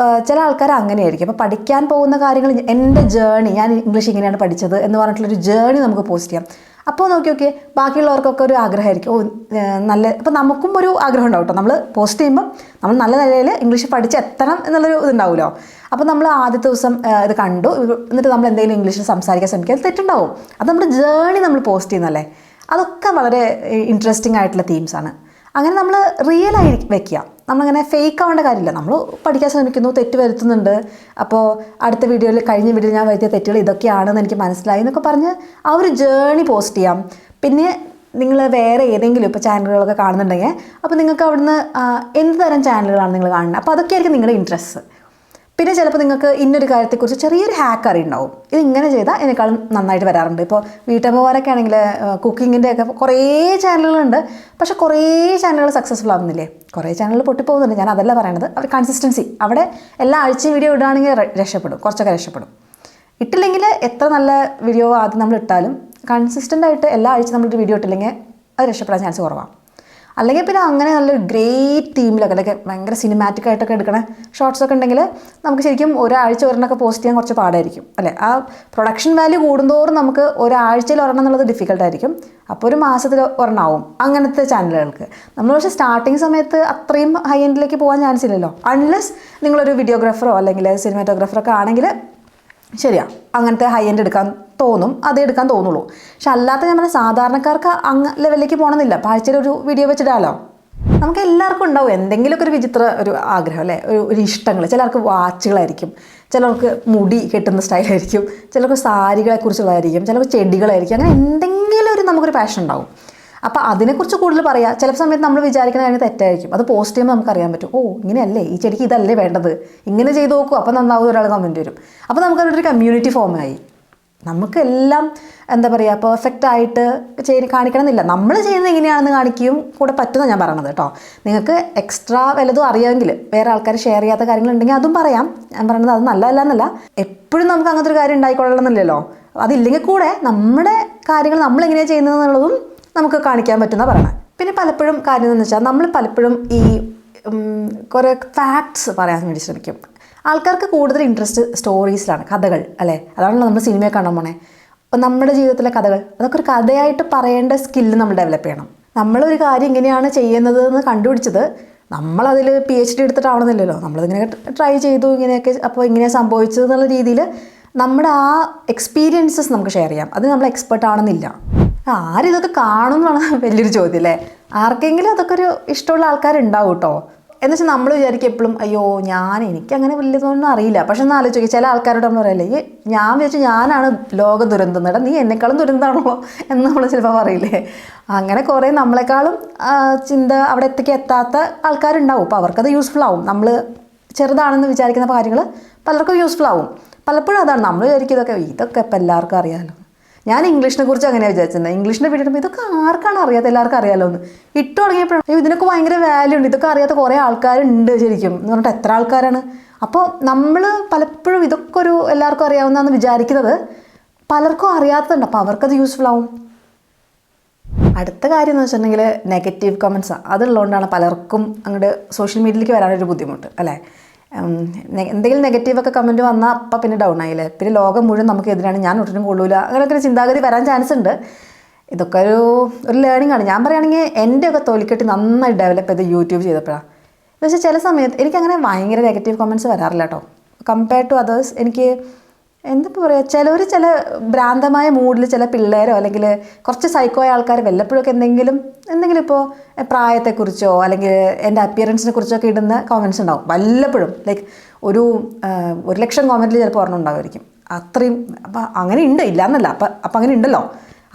ചില ആൾക്കാർ അങ്ങനെയായിരിക്കും. അപ്പോൾ പഠിക്കാൻ പോകുന്ന കാര്യങ്ങൾ, എൻ്റെ ജേണി, ഞാൻ ഇംഗ്ലീഷ് ഇങ്ങനെയാണ് പഠിച്ചത് എന്ന് പറഞ്ഞിട്ടുള്ളൊരു ജേണി നമുക്ക് പോസ്റ്റ് ചെയ്യാം. അപ്പോൾ നോക്കി ബാക്കിയുള്ളവർക്കൊക്കെ ഒരു ആഗ്രഹമായിരിക്കും, നല്ല, അപ്പോൾ നമുക്കും ഒരു ആഗ്രഹം ഉണ്ടാവും കേട്ടോ. നമ്മൾ പോസ്റ്റ് ചെയ്യുമ്പോൾ നമ്മൾ നല്ല നിലയിൽ ഇംഗ്ലീഷ് പഠിച്ച് എത്തണം എന്നുള്ളൊരു ഇതുണ്ടാവുമല്ലോ. അപ്പോൾ നമ്മൾ ആദ്യത്തെ ദിവസം ഇത് കണ്ടു, എന്നിട്ട് നമ്മൾ എന്തെങ്കിലും ഇംഗ്ലീഷിൽ സംസാരിക്കാൻ ശ്രമിക്കുക, അത് തെറ്റുണ്ടാവും. അത് നമ്മുടെ ജേണി നമ്മൾ പോസ്റ്റ് ചെയ്യുന്നതല്ലേ. അതൊക്കെ വളരെ ഇൻട്രസ്റ്റിംഗ് ആയിട്ടുള്ള തീംസാണ്. അങ്ങനെ നമ്മൾ റിയൽ ആയി വെക്കുക. നമ്മളിങ്ങനെ ഫേക്ക് ആവേണ്ട കാര്യമില്ല. നമ്മൾ പഠിക്കാൻ ശ്രമിക്കുന്നു, തെറ്റ് വരുത്തുന്നുണ്ട്, അപ്പോൾ അടുത്ത വീഡിയോയിൽ, കഴിഞ്ഞ വീഡിയോയിൽ ഞാൻ വരുത്തിയ തെറ്റുകൾ ഇതൊക്കെയാണെന്ന് എനിക്ക് മനസ്സിലായി എന്നൊക്കെ പറഞ്ഞ് ആ ഒരു ജേണി പോസ്റ്റ് ചെയ്യാം. പിന്നെ നിങ്ങൾ വേറെ ഏതെങ്കിലും ഇപ്പോൾ ചാനലുകളൊക്കെ കാണുന്നുണ്ടെങ്കിൽ അപ്പോൾ നിങ്ങൾക്ക് അവിടുന്ന് എന്ത് തരം ചാനലുകളാണ് നിങ്ങൾ കാണുന്നത്, അപ്പോൾ അതൊക്കെയായിരിക്കും നിങ്ങളുടെ ഇൻട്രസ്റ്റ്. പിന്നെ ചിലപ്പോൾ നിങ്ങൾക്ക് ഇന്നൊരു കാര്യത്തെക്കുറിച്ച് ചെറിയൊരു ഹാക്ക് അറിയുണ്ടാവും, ഇതിങ്ങനെ ചെയ്താൽ ഇതിനേക്കാളും നന്നായിട്ട് വരാറുണ്ട്. ഇപ്പോൾ വീട്ടമ്മമാരൊക്കെ ആണെങ്കിൽ കുക്കിങ്ങിൻ്റെ ഒക്കെ കുറേ ചാനലുകളുണ്ട്, പക്ഷേ കുറേ ചാനലുകൾ സക്സസ്ഫുൾ ആവുന്നില്ലേ, കുറേ ചാനലുകൾ പൊട്ടിപ്പോകുന്നുണ്ട്. ഞാൻ അതല്ല പറയണത്, അവർ കൺസിസ്റ്റൻസി അവിടെ എല്ലാ ആഴ്ചയും വീഡിയോ ഇടുകയാണെങ്കിൽ രക്ഷപ്പെടും, കുറച്ചൊക്കെ രക്ഷപ്പെടും. ഇട്ടില്ലെങ്കിൽ എത്ര നല്ല വീഡിയോ ആദ്യം നമ്മൾ ഇട്ടാലും കൺസിസ്റ്റൻ്റ് ആയിട്ട് എല്ലാ ആഴ്ചയും നമ്മളൊരു വീഡിയോ ഇട്ടില്ലെങ്കിൽ അത് രക്ഷപ്പെടാൻ ചാൻസ് കുറവാണ്. അല്ലെങ്കിൽ പിന്നെ അങ്ങനെ നല്ലൊരു ഗ്രേറ്റ് തീമിലൊക്കെ അല്ലെങ്കിൽ ഭയങ്കര സിനിമാറ്റിക് ആയിട്ടൊക്കെ എടുക്കണ ഷോർട്സൊക്കെ ഉണ്ടെങ്കിൽ നമുക്ക് ശരിക്കും ഒരാഴ്ച ഒരെണ്ണമൊക്കെ പോസ്റ്റ് ചെയ്യാൻ കുറച്ച് പാടായിരിക്കും അല്ലേ. ആ പ്രൊഡക്ഷൻ വാല്യൂ കൂടുന്തോറും നമുക്ക് ഒരാഴ്ചയിൽ ഒരെണ്ണം എന്നുള്ളത് ഡിഫിക്കൽട്ടായിരിക്കും. അപ്പോൾ ഒരു മാസത്തിൽ ഒരെണ്ണമാവും അങ്ങനത്തെ ചാനലുകൾക്ക്. നമ്മൾ പക്ഷേ സ്റ്റാർട്ടിങ് സമയത്ത് അത്രയും ഹൈ എൻഡിലേക്ക് പോകാൻ ചാൻസ് ഇല്ലല്ലോ, അൺലെസ് നിങ്ങളൊരു വീഡിയോഗ്രാഫറോ അല്ലെങ്കിൽ സിനിമാറ്റോഗ്രാഫറൊക്കെ ആണെങ്കിൽ ശരിയാ അങ്ങനത്തെ ഹൈ എൻഡ് എടുക്കാൻ തോന്നും, അതേ എടുക്കാൻ തോന്നുള്ളൂ. പക്ഷെ അല്ലാത്ത ഞാൻ പറഞ്ഞാൽ സാധാരണക്കാർക്ക് ലെവലിലേക്ക് പോകണമെന്നില്ല, ആഴ്ചയിൽ ഒരു വീഡിയോ വെച്ചിടാലോ. നമുക്ക് എല്ലാവർക്കും ഉണ്ടാവും എന്തെങ്കിലുമൊക്കെ ഒരു വിചിത്ര ഒരു ആഗ്രഹം അല്ലേ, ഒരു ഇഷ്ടങ്ങൾ. ചിലർക്ക് വാച്ചുകളായിരിക്കും, ചിലർക്ക് മുടി കെട്ടുന്ന സ്റ്റൈലായിരിക്കും, ചിലർക്ക് സാരികളെക്കുറിച്ചുള്ളതായിരിക്കും, ചിലർക്ക് ചെടികളായിരിക്കും. അങ്ങനെ എന്തെങ്കിലും ഒരു നമുക്കൊരു പാഷൻ ഉണ്ടാവും. അപ്പോൾ അതിനെക്കുറിച്ച് കൂടുതൽ പറയാം. ചില സമയത്ത് നമ്മൾ വിചാരിക്കുന്ന കാര്യം തെറ്റായിരിക്കും, അത് പോസ്റ്റ് ചെയ്യുമ്പോൾ നമുക്കറിയാൻ പറ്റും, ഓ ഇങ്ങനെയല്ലേ, ഈ ചെടിക്ക് ഇതല്ലേ വേണ്ടത്, ഇങ്ങനെ ചെയ്ത് നോക്കൂ, അപ്പോൾ നന്നാവും ഒരാൾ കമൻറ്റ് വരും. അപ്പോൾ നമുക്കതൊരു കമ്മ്യൂണിറ്റി ഫോമായി. നമുക്കെല്ലാം എന്താ പറയുക പെർഫെക്റ്റ് ആയിട്ട് കാണിക്കണം എന്നില്ല, നമ്മൾ ചെയ്യുന്നത് എങ്ങനെയാണെന്ന് കാണിക്കുകയും കൂടെ പറ്റുന്ന ഞാൻ പറയണത് കേട്ടോ. നിങ്ങൾക്ക് എക്സ്ട്രാ വല്ലതും അറിയാമെങ്കിൽ വേറെ ആൾക്കാർ ഷെയർ ചെയ്യാത്ത കാര്യങ്ങളുണ്ടെങ്കിൽ അതും പറയാം. ഞാൻ പറയുന്നത് അത് നല്ലതല്ല എന്നല്ല, എപ്പോഴും നമുക്ക് അങ്ങനത്തെ ഒരു കാര്യം ഉണ്ടായിക്കൊള്ളണമെന്നില്ലല്ലോ. അതില്ലെങ്കിൽ കൂടെ നമ്മുടെ കാര്യങ്ങൾ നമ്മളെങ്ങനെയാണ് ചെയ്യുന്നതെന്നുള്ളതും നമുക്ക് കാണിക്കാൻ പറ്റുന്ന പറയണം. പിന്നെ പലപ്പോഴും കാര്യം എന്ന് വെച്ചാൽ നമ്മൾ പലപ്പോഴും ഈ കുറേ ഫാക്ട്സ് പറയാൻ വേണ്ടി ശ്രമിക്കും. ആൾക്കാർക്ക് കൂടുതൽ ഇൻട്രസ്റ്റ് സ്റ്റോറീസിലാണ്, കഥകൾ അല്ലേ, അതാണല്ലോ നമ്മൾ സിനിമയെ കാണാൻ പോണേ. അപ്പോൾ നമ്മുടെ ജീവിതത്തിലെ കഥകൾ അതൊക്കെ ഒരു കഥയായിട്ട് പറയേണ്ട സ്കില്ല് നമ്മൾ ഡെവലപ്പ് ചെയ്യണം. നമ്മളൊരു കാര്യം ഇങ്ങനെയാണ് ചെയ്യുന്നത് എന്ന് കണ്ടുപിടിച്ചത് നമ്മളതിൽ PhD എടുത്തിട്ടാവണമെന്നില്ലല്ലോ, നമ്മളതിങ്ങനെ ട്രൈ ചെയ്തു ഇങ്ങനെയൊക്കെ, അപ്പോൾ ഇങ്ങനെയാണ് സംഭവിച്ചത് എന്നുള്ള രീതിയിൽ നമ്മുടെ ആ എക്സ്പീരിയൻസസ് നമുക്ക് ഷെയർ ചെയ്യാം. അത് നമ്മൾ എക്സ്പെർട്ട് ആണെന്നില്ല. ആരിതൊക്കെ കാണും എന്നാണ് വലിയൊരു ചോദ്യം അല്ലേ. ആർക്കെങ്കിലും അതൊക്കെ ഒരു ഇഷ്ടമുള്ള ആൾക്കാരുണ്ടാവും കേട്ടോ. എന്ന് വെച്ചാൽ നമ്മൾ വിചാരിക്കും എപ്പോഴും അയ്യോ എനിക്കങ്ങനെ വലിയതൊന്നും അറിയില്ല. പക്ഷെ ഒന്ന് ആലോചിക്കുക, ചില ആൾക്കാരോട് നമ്മൾ പറയല്ലേ ഞാൻ വിചാരിച്ചു ഞാനാണ് ലോക ദുരന്തം നേടാ, നീ എന്നെക്കാളും ദുരന്തമാണോ എന്ന് നമ്മൾ ചിലപ്പോൾ പറയില്ലേ. അങ്ങനെ കുറേ നമ്മളെക്കാളും ചിന്ത അവിടെ എത്താത്ത ആൾക്കാരുണ്ടാവും. അപ്പോൾ അവർക്കത് യൂസ്ഫുൾ ആവും. നമ്മൾ ചെറുതാണെന്ന് വിചാരിക്കുന്ന കാര്യങ്ങൾ പലർക്കും യൂസ്ഫുൾ ആവും. പലപ്പോഴും അതാണ് നമ്മൾ വിചാരിക്കും ഇതൊക്കെ ഇപ്പം എല്ലാവർക്കും അറിയാമല്ലോ. ഞാൻ ഇംഗ്ലീഷിനെ കുറിച്ച് അങ്ങനെയാണ് വിചാരിച്ചിരുന്നത്. ഇംഗ്ലീഷിൻ്റെ വീഡിയോ ഇടുമ്പോൾ ഇതൊക്കെ ആർക്കാണ് അറിയാത്ത, എല്ലാവർക്കും അറിയാമല്ലോ എന്ന് ഇട്ട് തുടങ്ങിയപ്പോഴും ഇതിനൊക്കെ ഭയങ്കര വാല്യൂ ഉണ്ട്, ഇതൊക്കെ അറിയാത്ത കുറേ ആൾക്കാരുണ്ട് ശരിക്കും എന്ന് പറഞ്ഞിട്ട് എത്ര ആൾക്കാരാണ്. അപ്പോൾ നമ്മൾ പലപ്പോഴും ഇതൊക്കെ ഒരു എല്ലാവർക്കും അറിയാവുന്നതെന്ന് വിചാരിക്കുന്നത് പലർക്കും അറിയാത്തതുണ്ട്. അപ്പോൾ അവർക്കത് യൂസ്ഫുൾ ആവും. അടുത്ത കാര്യം എന്ന് വെച്ചിട്ടുണ്ടെങ്കിൽ നെഗറ്റീവ് കമൻസാണ്. അതുള്ളതുകൊണ്ടാണ് പലർക്കും അങ്ങോട്ട് സോഷ്യൽ മീഡിയയിലേക്ക് വരാനൊരു ബുദ്ധിമുട്ട് അല്ലേ. എന്തെങ്കിലും നെഗറ്റീവൊക്കെ കമൻറ്റ് വന്നാൽ അപ്പം പിന്നെ ഡൗൺ ആയില്ലേ, പിന്നെ ലോകം മുഴുവൻ നമുക്ക് എതിരാണ്, ഞാൻ ഒട്ടും കൊള്ളൂല, അങ്ങനെയൊക്കെ ഒരു ചിന്താഗതി വരാൻ ചാൻസ് ഉണ്ട്. ഇതൊക്കെ ഒരു ലേണിംഗ് ആണ്. ഞാൻ പറയുകയാണെങ്കിൽ എൻ്റെയൊക്കെ തൊലിക്കെട്ടി നന്നായി ഡെവലപ്പ് ചെയ്ത് യൂട്യൂബ് ചെയ്തപ്പോഴാണ്. പക്ഷേ ചില സമയത്ത് എനിക്കങ്ങനെ ഭയങ്കര നെഗറ്റീവ് കമൻറ്റ്സ് വരാറില്ല കേട്ടോ. കമ്പയർഡ് ടു അതേഴ്സ് എനിക്ക് എന്തിപ്പോൾ പറയുക, ചില ഭ്രാന്തമായ മൂഡിൽ ചില പിള്ളേരോ അല്ലെങ്കിൽ കുറച്ച് സൈക്കോയ ആൾക്കാർ വല്ലപ്പോഴൊക്കെ എന്തെങ്കിലും ഇപ്പോൾ പ്രായത്തെക്കുറിച്ചോ അല്ലെങ്കിൽ എൻ്റെ അപ്പിയറൻസിനെ കുറിച്ചൊക്കെ ഇടുന്ന കോമൻറ്റ്സ് ഉണ്ടാവും വല്ലപ്പോഴും. ലൈക്ക് 1,00,000 കോമൻറ്റിൽ ചിലപ്പോൾ ഒരെണ്ണം ഉണ്ടാവുമായിരിക്കും. അത്രയും അപ്പം അങ്ങനെ ഉണ്ട്, ഇല്ല എന്നല്ല, അപ്പം അങ്ങനെ ഉണ്ടല്ലോ.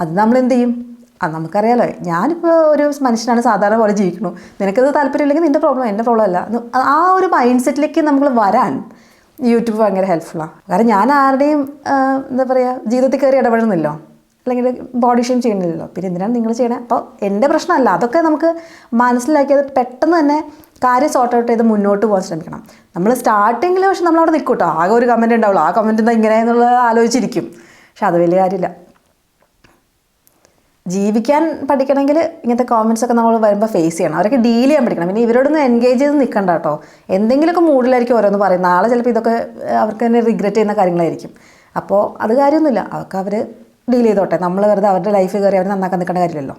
അത് നമ്മൾ എന്ത് ചെയ്യും? അത് നമുക്കറിയാലോ. ഞാനിപ്പോൾ ഒരു മനുഷ്യനാണ്, സാധാരണ പോലെ ജീവിക്കണു, നിനക്കത് താല്പര്യമില്ലെങ്കിൽ നിൻ്റെ പ്രോബ്ലം, എൻ്റെ പ്രോബ്ലം അല്ല. ആ ഒരു മൈൻഡ് സെറ്റിലേക്ക് നമ്മൾ വരാൻ യൂട്യൂബ് ഭയങ്കര ഹെൽപ്ഫുള്ളാണ്. കാരണം ഞാൻ ആരുടെയും എന്താ പറയുക ജീവിതത്തിൽ കയറി ഇടപെടുന്നില്ലോ, അല്ലെങ്കിൽ ബോഡി ഷെയിം ചെയ്യുന്നില്ലല്ലോ. പിന്നെ എന്തിനാണ് നിങ്ങൾ ചെയ്യണേ? അപ്പോൾ എൻ്റെ പ്രശ്നമല്ല, അതൊക്കെ നമുക്ക് മനസ്സിലാക്കിയത് പെട്ടെന്ന് തന്നെ കാര്യം സോർട്ട് ഔട്ട് ചെയ്ത് മുന്നോട്ട് പോകാൻ ശ്രമിക്കണം. നമ്മൾ സ്റ്റാർട്ടിങ്ങിൽ പക്ഷെ നമ്മളവിടെ നിൽക്കും കേട്ടോ. ആകെ ഒരു കമൻറ്റ് ഉണ്ടാവുള്ളൂ, ആ കമൻറ്റ് എന്താ ഇങ്ങനെ എന്നുള്ളത് ആലോചിച്ചിരിക്കും. പക്ഷെ അത് വലിയ കാര്യമില്ല. ജീവിക്കാൻ പഠിക്കണമെങ്കിൽ ഇങ്ങനത്തെ കോമൻറ്റ്സൊക്കെ നമ്മൾ വരുമ്പോൾ ഫേസ് ചെയ്യണം, അവരൊക്കെ ഡീൽ ചെയ്യാൻ പഠിക്കണം. പിന്നെ ഇവരോടൊന്ന് എൻഗേജ് ചെയ്ത് നിൽക്കണ്ട കേട്ടോ. എന്തെങ്കിലുമൊക്കെ മൂഡിലായിരിക്കും ഓരോന്ന് പറയും, നാളെ ചിലപ്പോൾ ഇതൊക്കെ അവർക്ക് തന്നെ റിഗ്രറ്റ് ചെയ്യുന്ന കാര്യങ്ങളായിരിക്കും. അപ്പോൾ അത് കാര്യമൊന്നുമില്ല, അവർക്ക് അവർ ഡീൽ ചെയ്തോട്ടെ. നമ്മൾ വെറുതെ അവരുടെ ലൈഫ് കയറി അവർ നന്നാക്കാൻ നിൽക്കേണ്ട കാര്യമില്ലല്ലോ.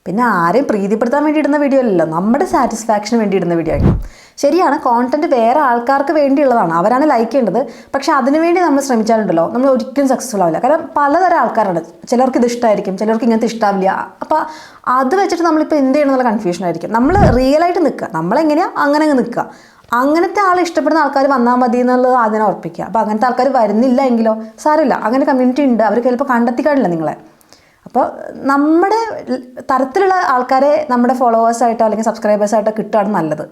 പിന്നെ ആരെയും പ്രീതിപ്പെടുത്താൻ വേണ്ടി ഇടുന്ന വീഡിയോ അല്ലല്ലോ, നമ്മുടെ സാറ്റിസ്ഫാക്ഷന് വേണ്ടി ഇടുന്ന വീഡിയോ ആയിരിക്കണം. ശരിയാണ്, കോണ്ടൻറ്റ് വേറെ ആൾക്കാർക്ക് വേണ്ടിയുള്ളതാണ്, അവരാണ് ലൈക്ക് ചെയ്യേണ്ടത്. പക്ഷേ അതിനുവേണ്ടി നമ്മൾ ശ്രമിച്ചാലുണ്ടല്ലോ നമ്മൾ ഒരിക്കലും സക്സസ്ഫുൾ ആവില്ല. കാരണം പലതരം ആൾക്കാരാണ്, ചിലർക്ക് ഇത് ഇഷ്ടമായിരിക്കും, ചിലർക്ക് ഇങ്ങനത്തെ ഇഷ്ടമാവില്ല. അപ്പോൾ അത് വെച്ചിട്ട് നമ്മളിപ്പോൾ എന്ത് ചെയ്യണമെന്നുള്ള കൺഫ്യൂഷൻ ആയിരിക്കും. നമ്മൾ റിയലായിട്ട് നിൽക്കുക, നമ്മളെങ്ങനെയാണ് അങ്ങനെ അങ്ങ് നിൽക്കുക. അങ്ങനത്തെ ആൾ ഇഷ്ടപ്പെടുന്ന ആൾക്കാർ വന്നാൽ മതി എന്നുള്ളത് അതിനെ ഉറപ്പിക്കുക. അപ്പോൾ അങ്ങനത്തെ ആൾക്കാർ വരുന്നില്ല എങ്കിലോ സാരമില്ല, അങ്ങനെ കമ്മ്യൂണിറ്റി ഉണ്ട്, അവർ ചിലപ്പോൾ കണ്ടെത്തിക്കാണില്ല നിങ്ങളെ. അപ്പോൾ നമ്മുടെ തരത്തിലുള്ള ആൾക്കാരെ നമ്മുടെ ഫോളോവേഴ്സായിട്ടോ അല്ലെങ്കിൽ സബ്സ്ക്രൈബേഴ്സായിട്ടോ കിട്ടുകയാണ് നല്ലത്.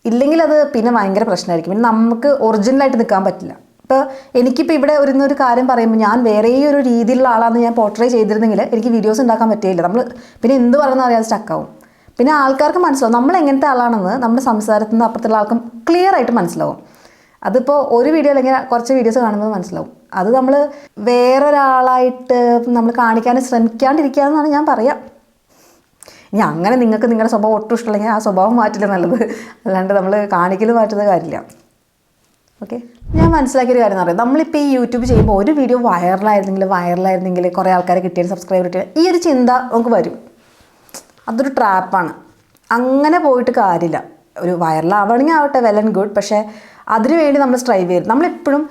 ഇല്ലെങ്കിൽ അത് പിന്നെ ഭയങ്കര പ്രശ്നമായിരിക്കും. പിന്നെ നമുക്ക് ഒറിജിനലായിട്ട് നിൽക്കാൻ പറ്റില്ല. ഇപ്പോൾ എനിക്കിപ്പോൾ ഇവിടെ ഒരു കാര്യം പറയുമ്പോൾ ഞാൻ വേറെ ഒരു രീതിയിലുള്ള ആളാണെന്ന് ഞാൻ പോർട്രേ ചെയ്തിരുന്നെങ്കിൽ എനിക്ക് വീഡിയോസ് ഉണ്ടാക്കാൻ പറ്റുകയില്ല. നമ്മൾ പിന്നെ എന്ത് പറയുന്നത് അറിയാതെ സ്റ്റക്കാവും. പിന്നെ ആൾക്കാർക്ക് മനസ്സിലാവും നമ്മൾ എങ്ങനത്തെ ആളാണെന്ന് നമ്മുടെ സംസാരത്തിൽ നിന്ന് അപ്പുറത്തുള്ള ആൾക്കും ക്ലിയർ ആയിട്ട് മനസ്സിലാവും. അതിപ്പോൾ ഒരു വീഡിയോ അല്ലെങ്കിൽ കുറച്ച് വീഡിയോസ് കാണുമ്പോൾ മനസ്സിലാവും. അത് നമ്മൾ വേറൊരാളായിട്ട് നമ്മൾ കാണിക്കാൻ ശ്രമിക്കാണ്ടിരിക്കുക എന്നാണ് ഞാൻ പറയാം. ഇനി അങ്ങനെ നിങ്ങൾക്ക് നിങ്ങളുടെ സ്വഭാവം ഒട്ടും ഇഷ്ടമല്ലെങ്കിൽ ആ സ്വഭാവം മാറ്റില്ല നല്ലത്, അല്ലാണ്ട് നമ്മൾ കാണിക്കൽ മാറ്റുന്ന കാര്യമില്ല. ഓക്കെ, ഞാൻ മനസ്സിലാക്കിയൊരു കാര്യം എന്ന് പറയുന്നത്, നമ്മളിപ്പോൾ ഈ യൂട്യൂബ് ചെയ്യുമ്പോൾ ഒരു വീഡിയോ വൈറലായിരുന്നെങ്കിൽ കുറേ ആൾക്കാരെ കിട്ടിയാൽ സബ്സ്ക്രൈബർ കിട്ടിയാൽ ഈ ഒരു ചിന്ത നമുക്ക് വരും. അതൊരു ട്രാപ്പാണ്. അങ്ങനെ പോയിട്ട് കാര്യമില്ല. ഒരു വൈറലാവണമെങ്കിൽ ആവട്ടെ, വെൽ ആൻഡ് ഗുഡ്. പക്ഷേ അതിനു വേണ്ടി നമ്മൾ സ്ട്രൈവ് ചെയ്യും. നമ്മളെപ്പോഴും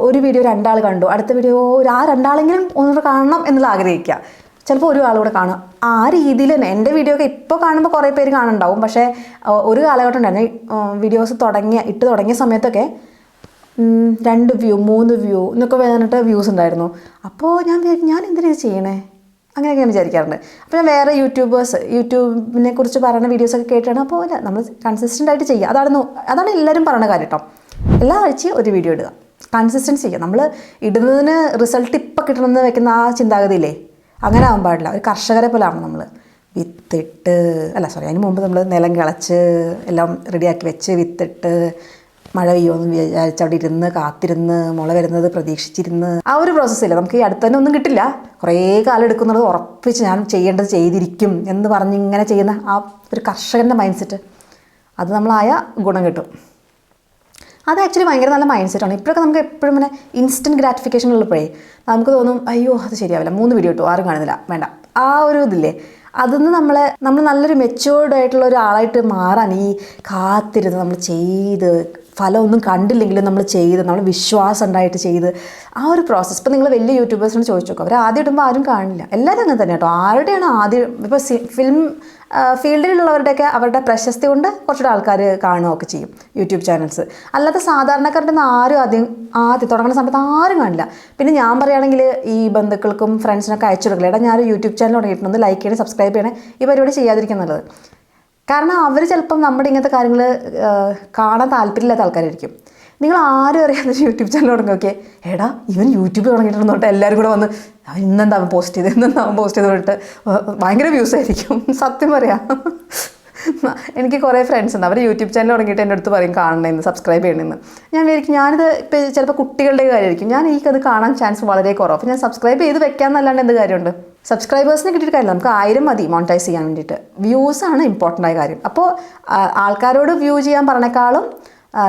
ഒരു വീഡിയോ 2 ആൾ കണ്ടു, അടുത്ത വീഡിയോ ആ 2 ആളെങ്കിലും ഒന്നുകൂടെ കാണണം എന്നുള്ള ആഗ്രഹിക്കുക. ചിലപ്പോൾ ഒരു ആളുകൂടെ കാണും. ആ രീതിയിൽ തന്നെ എൻ്റെ വീഡിയോ ഒക്കെ ഇപ്പോൾ കാണുമ്പോൾ കുറേ പേര് കാണുന്നുണ്ടാവും. പക്ഷേ ഒരു കാലഘട്ടം ഉണ്ടായിരുന്നു, വീഡിയോസ് ഇട്ട് തുടങ്ങിയ സമയത്തൊക്കെ 2 വ്യൂ 3 വ്യൂ എന്നൊക്കെ വേണ്ടിട്ട് വ്യൂസ് ഉണ്ടായിരുന്നു. അപ്പോൾ ഞാൻ എന്തിനാ ഇത് ചെയ്യണേ അങ്ങനെയൊക്കെ ഞാൻ വിചാരിക്കാറുണ്ട്. അപ്പോൾ ഞാൻ വേറെ യൂട്യൂബിനെ കുറിച്ച് പറയുന്ന വീഡിയോസൊക്കെ കേട്ടാണ്. അപ്പോൾ നമ്മൾ കൺസിസ്റ്റൻ്റ് ആയിട്ട് ചെയ്യുക, അതാണ് എല്ലാവരും പറയുന്ന കാര്യം കേട്ടോ. എല്ലാ ആഴ്ചയും ഒരു വീഡിയോ ഇടുക, കൺസിസ്റ്റൻസി ചെയ്യുക. നമ്മൾ ഇടുന്നതിന് റിസൾട്ട് ഇപ്പം കിട്ടണമെന്ന് വെക്കുന്ന ആ ചിന്താഗതിയില്ലേ, അങ്ങനെ ആവാൻ പാടില്ല. ഒരു കർഷകരെ പോലെ ആവണം നമ്മൾ. അതിന് മുമ്പ് നമ്മൾ നിലം കിളച്ച് എല്ലാം റെഡിയാക്കി വെച്ച് വിത്തിട്ട് മഴ പെയ്യുമെന്ന് വിചാരിച്ച് അവിടെ ഇരുന്ന് കാത്തിരുന്ന് മുള വരുന്നത് പ്രതീക്ഷിച്ചിരുന്ന് ആ ഒരു പ്രോസസ്സില്ല. നമുക്ക് ഈ അടുത്ത് തന്നെ ഒന്നും കിട്ടില്ല. കുറേ കാലം എടുക്കുന്നത് ഉറപ്പിച്ച് ഞാൻ ചെയ്യേണ്ടത് ചെയ്തിരിക്കും എന്ന് പറഞ്ഞ് ഇങ്ങനെ ചെയ്യുന്ന ആ ഒരു കർഷകൻ്റെ മൈൻഡ് സെറ്റ്, അത് നമ്മളായ ഗുണം കിട്ടും. അത് ആക്ച്വലി ഭയങ്കര നല്ല മൈൻഡ് സെറ്റാണ്. ഇപ്പോഴൊക്കെ നമുക്ക് എപ്പോഴും ഇങ്ങനെ ഇൻസ്റ്റൻറ്റ് ഗ്രാറ്റിഫിക്കേഷൻ ഉള്ളപ്പോഴേ നമുക്ക് തോന്നും, അയ്യോ അത് ശരിയാവില്ല, 3 വീഡിയോ ഇട്ടു ആരും കാണുന്നില്ല, വേണ്ട. ആ ഒരു ഇതില്ലേ, അതിന്ന് നമ്മൾ നല്ലൊരു മെച്യൂർഡ് ആയിട്ടുള്ള ഒരാളായിട്ട് മാറാൻ ഈ കാത്തിരുന്ന് നമ്മൾ ചെയ്ത് ഫലമൊന്നും കണ്ടില്ലെങ്കിലും നമ്മൾ വിശ്വാസം ഉണ്ടായിട്ട് ചെയ്ത് ആ ഒരു പ്രോസസ്സ്. ഇപ്പോൾ നിങ്ങൾ വലിയ യൂട്യൂബേഴ്സിനോട് ചോദിച്ചു നോക്കും, അവർ ആദ്യം ഇടുമ്പോൾ ആരും കാണില്ല. എല്ലാവരും അങ്ങനെ തന്നെ കേട്ടോ. ആരുടെയാണ് ആദ്യം ഇപ്പോൾ ഫിലിം ഫീൽഡിലുള്ളവരുടെയൊക്കെ അവരുടെ പ്രശസ്തി കൊണ്ട് കുറച്ചുകൂടെ ആൾക്കാർ കാണുകയൊക്കെ ചെയ്യും യൂട്യൂബ് ചാനൽസ്. അല്ലാതെ സാധാരണക്കാരുടെ നിന്ന് ആരും ആദ്യം തുടങ്ങുന്ന സമയത്ത് ആരും കാണില്ല. പിന്നെ ഞാൻ പറയുകയാണെങ്കിൽ ഈ ബന്ധുക്കൾക്കും ഫ്രണ്ട്സിനൊക്കെ അയച്ചു കൊടുക്കില്ല, എടാ ഞാൻ യൂട്യൂബ് ചാനൽ തുടങ്ങിയിട്ടുണ്ട്, ലൈക്ക് ചെയ്യണേ സബ്സ്ക്രൈബ് ചെയ്യണേ, ഈ പരിപാടി ചെയ്യാതിരിക്കുക നല്ലത്. കാരണം അവർ ചിലപ്പം നമ്മുടെ ഇങ്ങനത്തെ കാര്യങ്ങൾ കാണാൻ താല്പര്യമില്ലാത്ത ആൾക്കാരായിരിക്കും. നിങ്ങൾ ആരും അറിയാതെ യൂട്യൂബ് ചാനൽ തുടങ്ങി എടാ ഇവൻ യൂട്യൂബ് തുടങ്ങിയിട്ടുണ്ടെന്നോട്ട് എല്ലാവരും കൂടെ വന്ന് ഇന്നെന്താ അവൻ പോസ്റ്റ് ചെയ്ത് പറഞ്ഞിട്ട് ഭയങ്കര വ്യൂസ് ആയിരിക്കും. സത്യം പറയാം, എനിക്ക് കുറേ ഫ്രണ്ട്സ് ഉണ്ട്, അവർ യൂട്യൂബ് ചാനൽ തുടങ്ങിയിട്ട് എൻ്റെ അടുത്ത് പറയും കാണണമെന്ന്, സബ്സ്ക്രൈബ് ചെയ്യണമെന്ന്. ഞാൻ വിചാരിക്കും ഞാനിത് ഇപ്പോൾ ചിലപ്പോൾ കുട്ടികളുടെ കാര്യമായിരിക്കും, എനിക്കത് കാണാൻ ചാൻസ് വളരെ കുറവ്. അപ്പോൾ ഞാൻ സബ്സ്ക്രൈബ് ചെയ്ത് വെക്കാമെന്നല്ലാണ്ട് എന്ത് കാര്യമുണ്ട്? സബ്സ്ക്രൈബേഴ്സിനെ കിട്ടിയിട്ട് കാര്യമില്ല, നമുക്ക് 1000 മതി മോണിറ്റൈസ് ചെയ്യാൻ വേണ്ടിയിട്ട്. വ്യൂസാണ് ഇമ്പോർട്ടൻ്റ് ആയ കാര്യം. അപ്പോൾ ആൾക്കാരോട് വ്യൂ ചെയ്യാൻ പറഞ്ഞേക്കാളും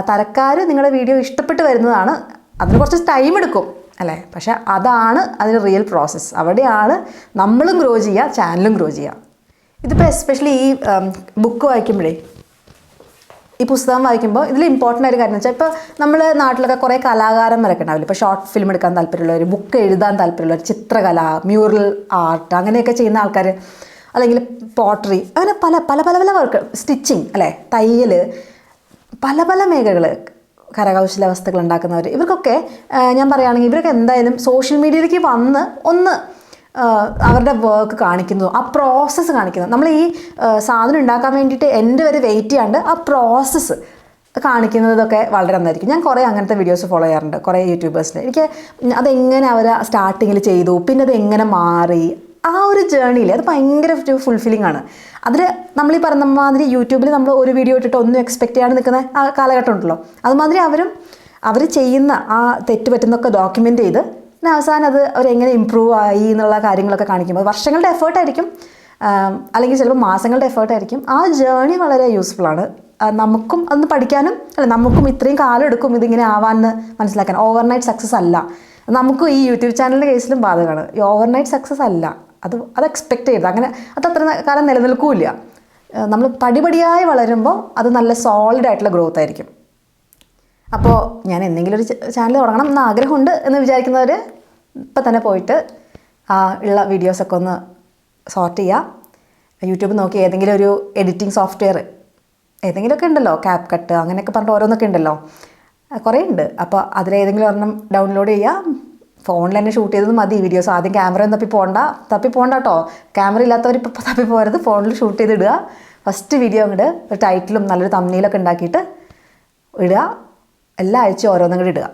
തരക്കാർ നിങ്ങളുടെ വീഡിയോ ഇഷ്ടപ്പെട്ട് വരുന്നതാണ്. അതിന് കുറച്ച് ടൈം എടുക്കും അല്ലേ, പക്ഷേ അതാണ് അതിന് റിയൽ പ്രോസസ്സ്. അവിടെയാണ് നമ്മളും ഗ്രോ ചെയ്യുക, ചാനലും ഗ്രോ ചെയ്യുക. ഇതിപ്പോൾ എസ്പെഷ്യലി ഈ ബുക്ക് വായിക്കുമ്പോഴേ, ഈ പുസ്തകം വായിക്കുമ്പോൾ ഇതിൽ ഇമ്പോർട്ടൻ്റ് ആയൊരു കാര്യം എന്ന് വെച്ചാൽ, ഇപ്പോൾ നമ്മൾ നാട്ടിലൊക്കെ കുറേ കലാകാരന്മാരൊക്കെ ഉണ്ടാവില്ല. ഇപ്പോൾ ഷോർട്ട് ഫിലിം എടുക്കാൻ താല്പര്യമുള്ളവർ, ബുക്ക് എഴുതാൻ താല്പര്യമുള്ളവർ, ചിത്രകല, മ്യൂറൽ ആർട്ട് അങ്ങനെയൊക്കെ ചെയ്യുന്ന ആൾക്കാർ, അല്ലെങ്കിൽ പോട്ടറി, അങ്ങനെ പല പല പല പല വർക്ക്, സ്റ്റിച്ചിങ് അല്ലേ, തയ്യൽ, പല പല മേഖലകൾ, കരകൗശല വസ്തുക്കൾ ഉണ്ടാക്കുന്നവർ, ഇവർക്കൊക്കെ ഞാൻ പറയുകയാണെങ്കിൽ ഇവരൊക്കെ എന്തായാലും സോഷ്യൽ മീഡിയയിലേക്ക് വന്ന് ഒന്ന് അവരുടെ വർക്ക് കാണിക്കുന്നു, ആ പ്രോസസ്സ് കാണിക്കുന്നു. നമ്മൾ ഈ സാധനം ഉണ്ടാക്കാൻ വേണ്ടിയിട്ട് എൻ്റെ വരെ വെയിറ്റ് ചെയ്യാണ്ട് ആ പ്രോസസ്സ് കാണിക്കുന്നതൊക്കെ വളരെ നന്നായിരിക്കും. ഞാൻ കുറേ അങ്ങനത്തെ വീഡിയോസ് ഫോളോ ചെയ്യാറുണ്ട്, കുറേ യൂട്യൂബേഴ്സിൻ്റെ. എനിക്ക് അതെങ്ങനെ അവർ സ്റ്റാർട്ടിങ്ങിൽ ചെയ്തു, പിന്നെ അത് എങ്ങനെ മാറി, ആ ഒരു ജേണിയിൽ അത് ഭയങ്കര ഫുൾഫില്ലിംഗ് ആണ്. അതിൽ നമ്മളീ പറഞ്ഞ മാതിരി യൂട്യൂബിൽ നമ്മൾ ഒരു വീഡിയോ ഇട്ടിട്ട് ഒന്നും എക്സ്പെക്റ്റ് ചെയ്യാണ്ട് നിൽക്കുന്ന ആ കാലഘട്ടം ഉണ്ടല്ലോ, അതുമാതിരി അവർ ചെയ്യുന്ന ആ തെറ്റ് പറ്റുന്നൊക്കെ ഡോക്യുമെൻ്റ് ചെയ്ത് പിന്നെ അവസാനം അത് അവരെങ്ങനെ ഇമ്പ്രൂവ് ആയി എന്നുള്ള കാര്യങ്ങളൊക്കെ കാണിക്കുമ്പോൾ വർഷങ്ങളുടെ എഫേർട്ടായിരിക്കും, അല്ലെങ്കിൽ ചിലപ്പോൾ മാസങ്ങളുടെ എഫേർട്ടായിരിക്കും. ആ ജേണി വളരെ യൂസ്ഫുള്ളാണ്. നമുക്കും അതൊന്ന് പഠിക്കാനും നമുക്കും ഇത്രയും കാലം എടുക്കും ഇതിങ്ങനെ ആവാമെന്ന് മനസ്സിലാക്കാൻ. ഓവർനൈറ്റ് സക്സസ് അല്ല. നമുക്കും ഈ യൂട്യൂബ് ചാനലിൻ്റെ കേസിലും ബാധകമാണ്. ഈ ഓവർനൈറ്റ് സക്സസ് അല്ല, അത് എക്സ്പെക്റ്റ് ചെയ്യരുത്. അങ്ങനെ അത് അത്ര കാലം നിലനിൽക്കില്ല. നമ്മൾ പടിപടിയായി വളരുമ്പോൾ അത് നല്ല സോളിഡ് ആയിട്ടുള്ള ഗ്രോത്ത് ആയിരിക്കും. അപ്പോൾ ഞാൻ എന്തെങ്കിലും ഒരു ചാനൽ തുടങ്ങണം എന്ന് ആഗ്രഹമുണ്ട് എന്ന് വിചാരിക്കുന്നവർ ഇപ്പം തന്നെ പോയിട്ട് ഉള്ള വീഡിയോസൊക്കെ ഒന്ന് സോർട്ട് ചെയ്യുക. യൂട്യൂബ് നോക്കി ഏതെങ്കിലും ഒരു എഡിറ്റിംഗ് സോഫ്റ്റ്വെയർ ഏതെങ്കിലുമൊക്കെ ഉണ്ടല്ലോ, ക്യാപ് കട്ട് അങ്ങനെയൊക്കെ പറഞ്ഞിട്ട് ഓരോന്നൊക്കെ ഉണ്ടല്ലോ, കുറേ ഉണ്ട്. അപ്പോൾ അതിലേതെങ്കിലും ഒരെണ്ണം ഡൗൺലോഡ് ചെയ്യുക. ഫോണിൽ തന്നെ ഷൂട്ട് ചെയ്തത് മതി വീഡിയോസ്. ആദ്യം ക്യാമറ തപ്പി പോകണ്ട കേട്ടോ. ക്യാമറ ഇല്ലാത്തവർ ഇപ്പോൾ തപ്പി പോകരുത്, ഫോണിൽ ഷൂട്ട് ചെയ്തിടുക. ഫസ്റ്റ് വീഡിയോ അങ്ങോട്ട് ഒരു ടൈറ്റിലും നല്ലൊരു തമ്മിലൊക്കെ ഉണ്ടാക്കിയിട്ട് ഇടുക. എല്ലാ ആഴ്ചയും ഓരോന്നും കൂടി ഇടുക.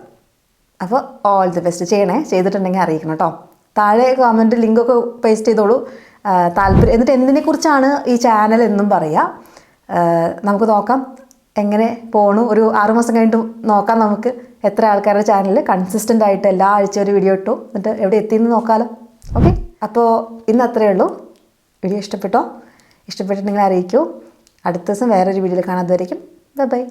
അപ്പോൾ ഓൾ ദി ബെസ്റ്റ്. ചെയ്യണേ, ചെയ്തിട്ടുണ്ടെങ്കിൽ അറിയിക്കണം കേട്ടോ. താഴെ കമൻറ്റ് ലിങ്കൊക്കെ പേസ്റ്റ് ചെയ്തോളൂ. താല്പര്യം എന്നിട്ട് എന്തിനെക്കുറിച്ചാണ് ഈ ചാനൽ എന്നും പറയുക. നമുക്ക് നോക്കാം എങ്ങനെ പോണു. ഒരു 6 മാസം കഴിഞ്ഞിട്ട് നോക്കാം നമുക്ക് എത്ര ആൾക്കാരുടെ ചാനലിൽ കൺസിസ്റ്റൻ്റ് ആയിട്ട് എല്ലാ ആഴ്ചയും ഒരു വീഡിയോ ഇട്ടു എന്നിട്ട് എവിടെ എത്തിയെന്ന് നോക്കാമല്ലോ. ഓക്കെ, അപ്പോൾ ഇന്ന് അത്രയേ ഉള്ളൂ. വീഡിയോ ഇഷ്ടപ്പെട്ടോ? ഇഷ്ടപ്പെട്ടിട്ടുണ്ടെങ്കിൽ അറിയിക്കൂ. അടുത്ത ദിവസം വേറൊരു വീഡിയോയിൽ കാണാൻ. അതുവരേക്കും ബൈ ബൈ.